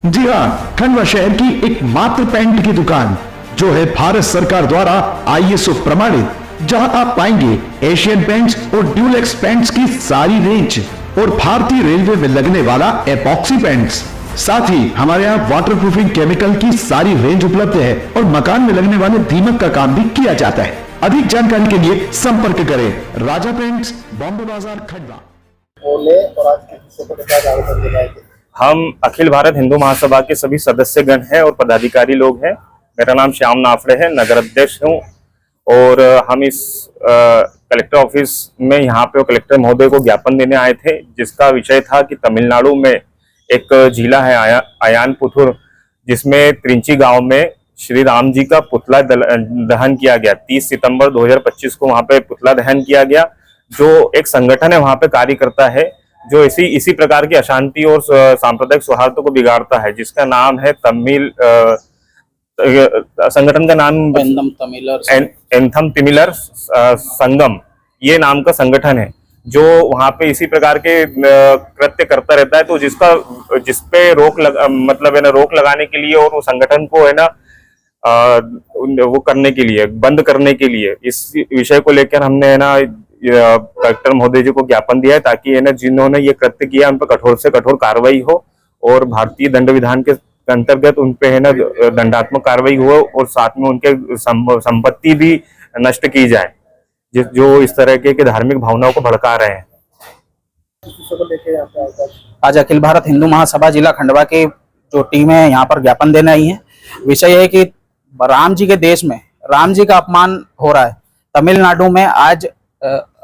जी हाँ, खंडवा शहर की एकमात्र पेंट की दुकान जो है भारत सरकार द्वारा ISO प्रमाणित, जहां आप पाएंगे एशियन पेंट्स और ड्यूलेक्स पेंट्स की सारी रेंज और भारतीय रेलवे में लगने वाला एपॉक्सी पेंट्स। साथ ही हमारे यहाँ वाटरप्रूफिंग केमिकल की सारी रेंज उपलब्ध है और मकान में लगने वाले दीमक का काम भी किया जाता है। अधिक जानकारी के लिए संपर्क करें राजा पेंट्स, बॉम्बे बाजार, खंडवा। और आज के विषय पर क्या जानकारी देना है? हम अखिल भारत हिंदू महासभा के सभी सदस्यगण हैं और पदाधिकारी लोग हैं। मेरा नाम श्याम नाफड़े है, नगर अध्यक्ष हूँ। और हम इस कलेक्टर ऑफिस में यहाँ पे कलेक्टर महोदय को ज्ञापन देने आए थे, जिसका विषय था कि तमिलनाडु में एक जिला है अयानपुथुर, जिसमें त्रिंची गांव में श्री राम जी का पुतला दहन किया गया। 30 सितंबर 2025 को वहाँ पे पुतला दहन किया गया। जो एक संगठन है वहाँ पे कार्य करता है जो इसी प्रकार की अशांति और सांप्रदायिक सौहार्द को बिगाड़ता है, जिसका नाम है तमिल संगठन का नाम एंथम तमिलर संगम, ये नाम का संगठन है जो वहाँ पे इसी प्रकार के कृत्य करता रहता है। तो जिसपे रोक लगाने के लिए और वो संगठन को है ना वो करने के लिए, बंद करने के लिए, इस विषय को लेकर हमने है ना कलेक्टर महोदय जी को ज्ञापन दिया है, ताकि है ना जिन्होंने ये कृत्य किया उन पर कठोर से कठोर कार्रवाई हो और भारतीय दंड विधान के अंतर्गत उन पे है ना दंडात्मक कार्रवाई हो और साथ में उनके संपत्ति भी नष्ट की जाए, जो इस तरह के धार्मिक भावनाओं को भड़का रहे हैं। आज अखिल भारत हिंदू महासभा जिला खंडवा की जो टीम है यहाँ पर ज्ञापन देने आई है। विषय है कि राम जी के देश में राम जी का अपमान हो रहा है। तमिलनाडु में आज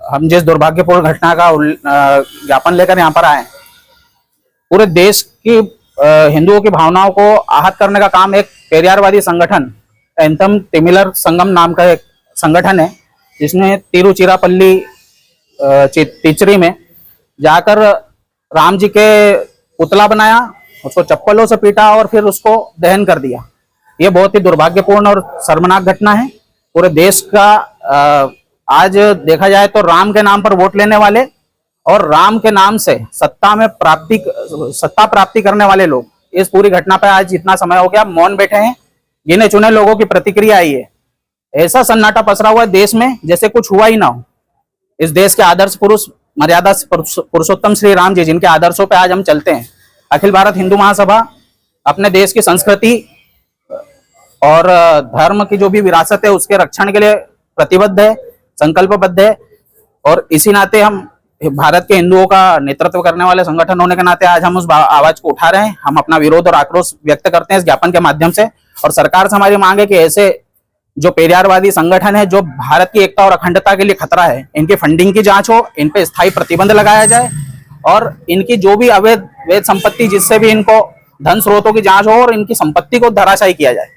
हम जिस दुर्भाग्यपूर्ण घटना का ज्ञापन लेकर यहाँ पर आए, पूरे देश की हिंदुओं की भावनाओं को आहत करने का काम एक पेरियारवादी संगठन एंथम तमिलर संगम नाम का एक संगठन है, जिसने तिरुचिरापल्ली तिचरी में जाकर राम जी के पुतला बनाया, उसको चप्पलों से पीटा और फिर उसको दहन कर दिया। ये बहुत ही दुर्भाग्यपूर्ण और शर्मनाक घटना है। पूरे देश का आज देखा जाए तो राम के नाम पर वोट लेने वाले और राम के नाम से सत्ता प्राप्ति करने वाले लोग इस पूरी घटना पर आज इतना समय हो गया मौन बैठे हैं। गिने चुने लोगों की प्रतिक्रिया आई है। ऐसा सन्नाटा पसरा हुआ है देश में जैसे कुछ हुआ ही ना हो। इस देश के आदर्श पुरुष, मर्यादा पुरुषोत्तम श्री राम जी, जिनके आदर्शों पे आज हम चलते हैं, अखिल भारत हिंदू महासभा अपने देश की संस्कृति और धर्म की जो भी विरासत है उसके रक्षण के लिए प्रतिबद्ध है, संकल्पबद्ध है। और इसी नाते हम भारत के हिंदुओं का नेतृत्व करने वाले संगठन होने के नाते आज हम उस आवाज को उठा रहे हैं। हम अपना विरोध और आक्रोश व्यक्त करते हैं इस ज्ञापन के माध्यम से। और सरकार से हमारी मांग है कि ऐसे जो पेरियारवादी संगठन है जो भारत की एकता और अखंडता के लिए खतरा है, इनकी फंडिंग की जांच हो, इन पे स्थायी प्रतिबंध लगाया जाए और इनकी जो भी अवैध संपत्ति, जिससे भी इनको धन स्रोतों की जांच हो और इनकी संपत्ति को धराशायी किया जाए।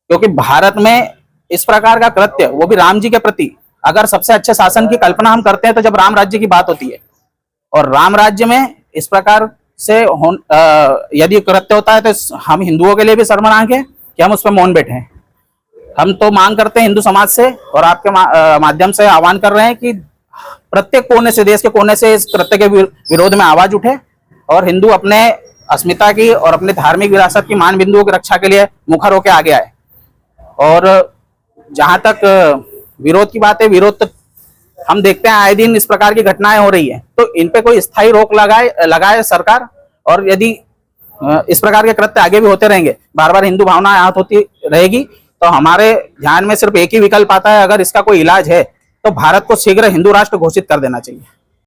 क्योंकि भारत में इस प्रकार का कृत्य, वो भी राम जी के प्रति, अगर सबसे अच्छे शासन की कल्पना हम करते हैं तो जब राम राज्य की बात होती है, और राम राज्य में इस प्रकार से यदि कृत्य होता है तो हम हिंदुओं के लिए भी शर्मनाक है कि हम उस पर मौन बैठे हैं। हम तो मांग करते हैं हिंदू समाज से और आपके माध्यम से आह्वान कर रहे हैं कि प्रत्येक कोने से, देश के कोने से इस कृत्य के विरोध में आवाज उठे और हिंदू अपने अस्मिता की और अपने धार्मिक विरासत की मान बिंदुओं की रक्षा के लिए मुखर होकर आगे आए। और जहां तक विरोध की बात है, विरोध तो हम देखते हैं आए दिन इस प्रकार की घटनाएं हो रही है, तो इन पे कोई स्थायी रोक लगाए सरकार। और यदि इस प्रकार के कृत्य आगे भी होते रहेंगे, बार बार हिंदू भावना आहत होती रहेगी, तो हमारे ध्यान में सिर्फ एक ही विकल्प आता है। अगर इसका कोई इलाज है तो भारत को शीघ्र हिंदू राष्ट्र घोषित कर देना चाहिए।